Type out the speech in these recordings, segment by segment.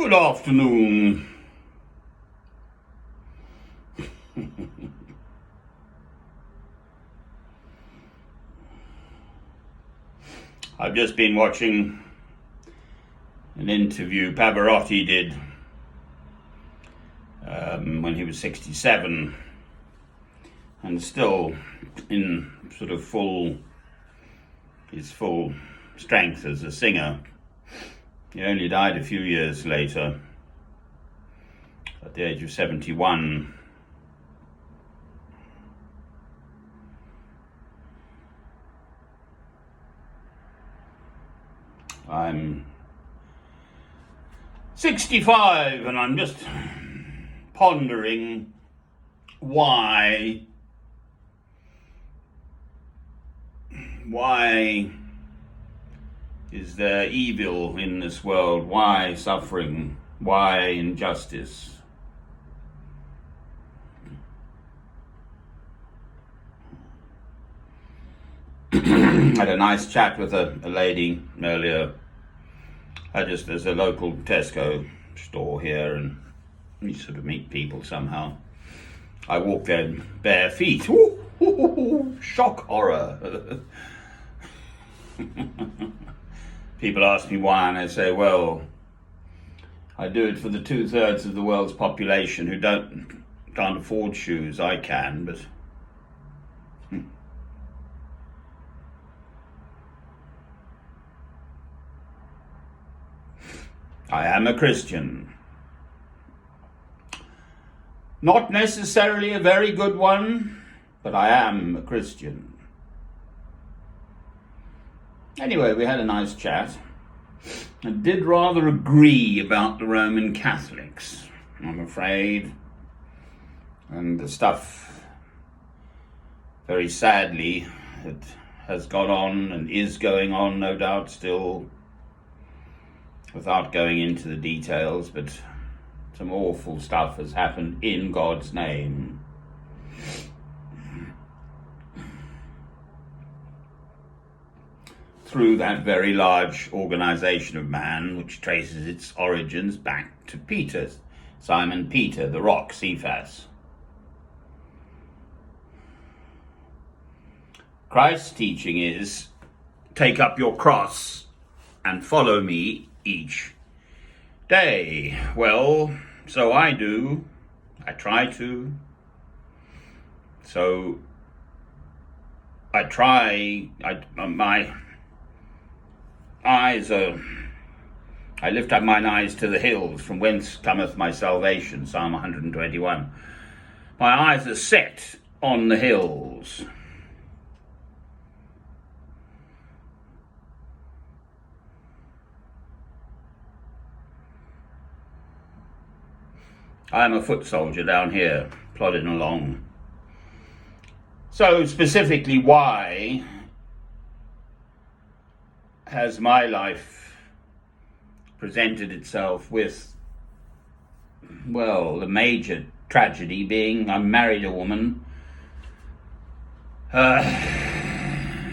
Good afternoon. I've just been watching an interview Pavarotti did when he was 67 and still in sort of his full strength as a singer. He only died a few years later, at the age of 71. I'm 65 and I'm just pondering why is there evil in this world? Why suffering? Why injustice? Had a nice chat with a lady earlier. There's a local Tesco store here, and you sort of meet people somehow. I walk there in bare feet. Ooh, shock horror. People ask me why, and I say, well, I do it for the 2/3 of the world's population who can't afford shoes. I can, but I am a Christian. Not necessarily a very good one, but I am a Christian. Anyway, we had a nice chat. I did rather agree about the Roman Catholics, I'm afraid. And the stuff, very sadly, that has gone on and is going on, no doubt, still, without going into the details, but some awful stuff has happened in God's name. Through that very large organization of man, which traces its origins back to Peter, Simon Peter, the rock, Cephas. Christ's teaching is, take up your cross and follow me each day. Well, so I do. I try to. So I try. My eyes are, I lift up mine eyes to the hills, from whence cometh my salvation, Psalm 121. My eyes are set on the hills. I am a foot soldier down here, plodding along. So specifically, why has my life presented itself with, well, the major tragedy being I married a woman.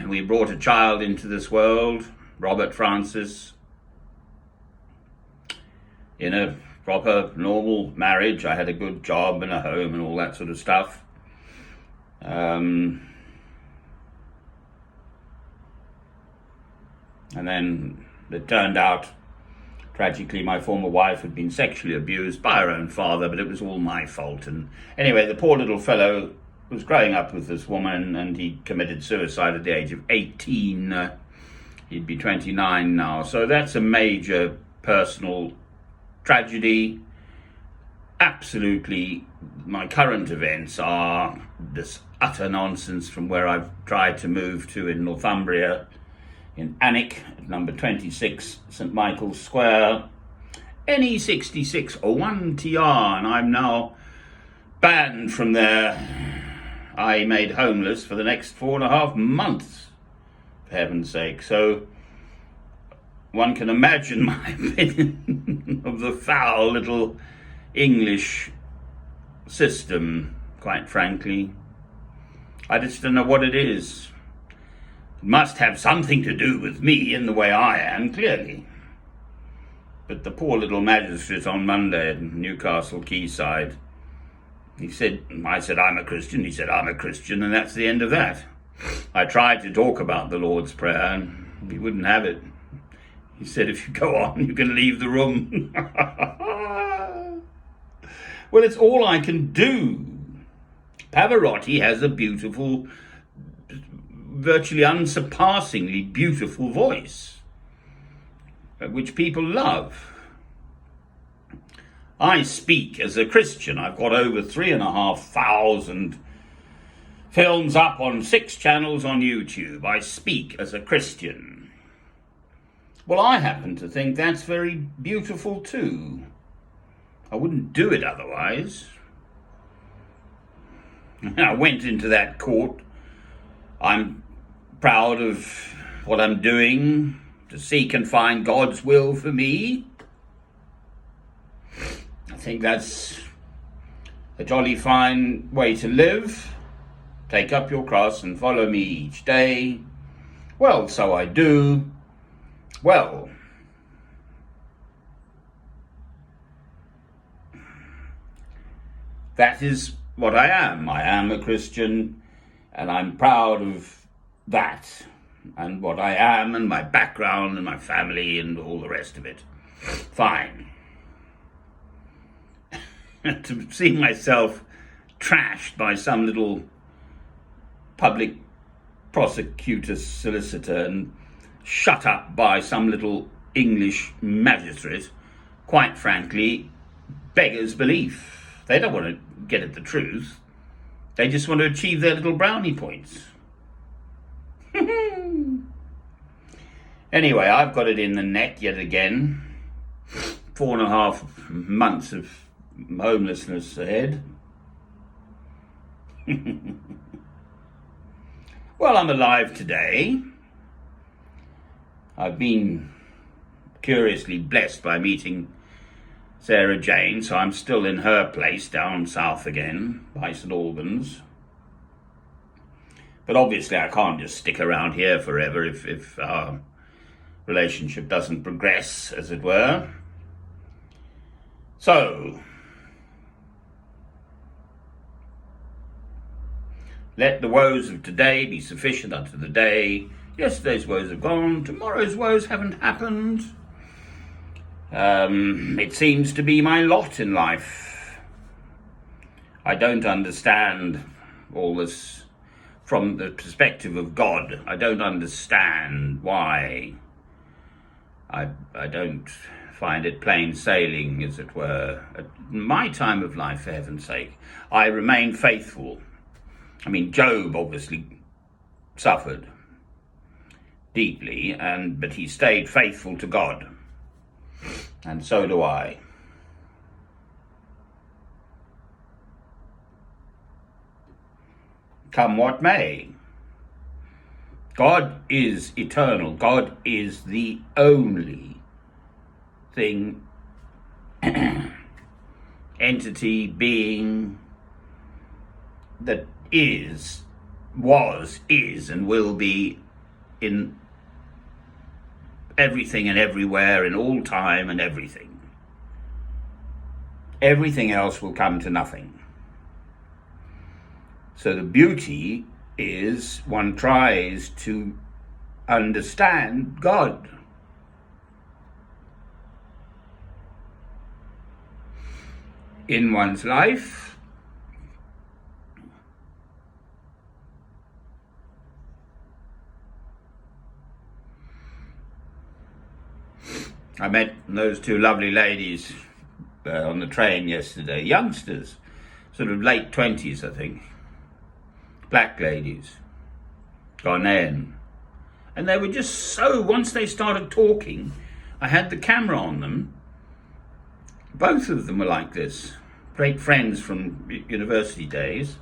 We brought a child into this world, Robert Francis, in a proper, normal marriage. I had a good job and a home and all that sort of stuff. And then it turned out, tragically, my former wife had been sexually abused by her own father, but it was all my fault. And anyway, the poor little fellow was growing up with this woman, and he committed suicide at the age of 18. He'd be 29 now. So that's a major personal tragedy. Absolutely, my current events are this utter nonsense from where I've tried to move to in Northumbria, in Alnwick, at number 26 St Michael's Square, NE66 1TR, and I'm now banned from there. I made homeless for the next 4.5 months, for heaven's sake. So one can imagine my opinion of the foul little English system, quite frankly. I just don't know what it is. It must have something to do with me and the way I am, clearly. But the poor little magistrate on Monday at Newcastle Quayside, I said, I'm a Christian. He said, I'm a Christian, and that's the end of that. I tried to talk about the Lord's Prayer, and he wouldn't have it. He said, if you go on, you can leave the room. Well, it's all I can do. Pavarotti has a beautiful, virtually unsurpassingly beautiful voice, which people love. I speak as a Christian. I've got over 3,500 films up on 6 channels on YouTube. I speak as a Christian. Well, I happen to think that's very beautiful too. I wouldn't do it otherwise. I went into that court. I'm proud of what I'm doing to seek and find God's will for me. I think that's a jolly fine way to live. Take up your cross and follow me each day. Well, so I do. Well, that is what I am. I am a Christian, and I'm proud of that, and what I am, and my background, and my family, and all the rest of it. Fine. To see myself trashed by some little public prosecutor solicitor and shut up by some little English magistrate, quite frankly, beggars belief. They don't want to get at the truth. They just want to achieve their little brownie points. Anyway, I've got it in the neck yet again. 4.5 months of homelessness ahead. Well, I'm alive today. I've been curiously blessed by meeting Sarah Jane, so I'm still in her place down south again, by St Albans. But obviously I can't just stick around here forever if our relationship doesn't progress, as it were. So, let the woes of today be sufficient unto the day. Yesterday's woes have gone, tomorrow's woes haven't happened. It seems to be my lot in life. I don't understand all this from the perspective of God. I don't understand why. I don't find it plain sailing, as it were. At my time of life, for heaven's sake, I remain faithful. I mean, Job obviously suffered deeply, but he stayed faithful to God. And so do I. Come what may. God is eternal. God is the only thing, entity, being that was, is, and will be in everything and everywhere, in all time and everything. Everything else will come to nothing. So the beauty is one tries to understand God. In one's life, I met those 2 lovely ladies on the train yesterday, youngsters, sort of late 20s, I think, black ladies, Ghanaian. And they were just so, once they started talking, I had the camera on them. Both of them were like this, great friends from university days.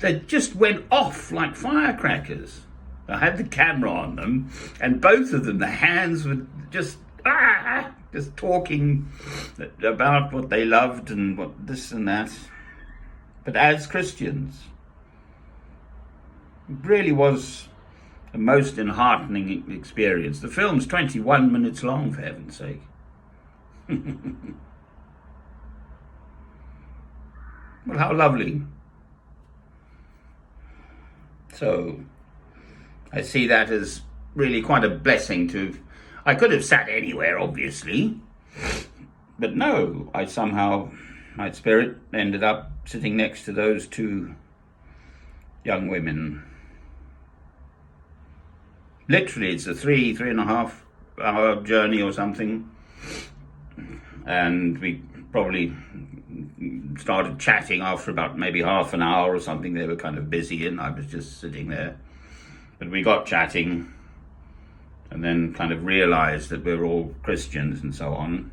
They just went off like firecrackers. I had the camera on them, and both of them, the hands were just talking about what they loved and what this and that. But as Christians, it really was A most enheartening experience. The film's 21 minutes long, for heaven's sake. Well, how lovely. So, I see that as really quite a blessing to... I could have sat anywhere, obviously, but no, my spirit ended up sitting next to those two young women. Literally, it's a 3.5 hour journey or something, and we probably started chatting after about maybe half an hour or something. They were kind of busy and I was just sitting there, but we got chatting and then kind of realized that we're all Christians and so on.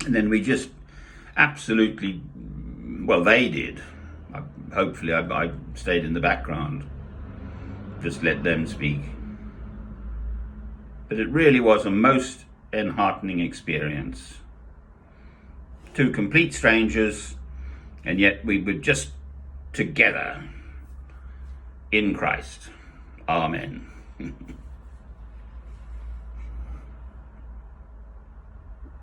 And then we just absolutely, well, they did. Hopefully I stayed in the background, just let them speak. But it really was a most enheartening experience. Two complete strangers, and yet we were just together in Christ. Amen.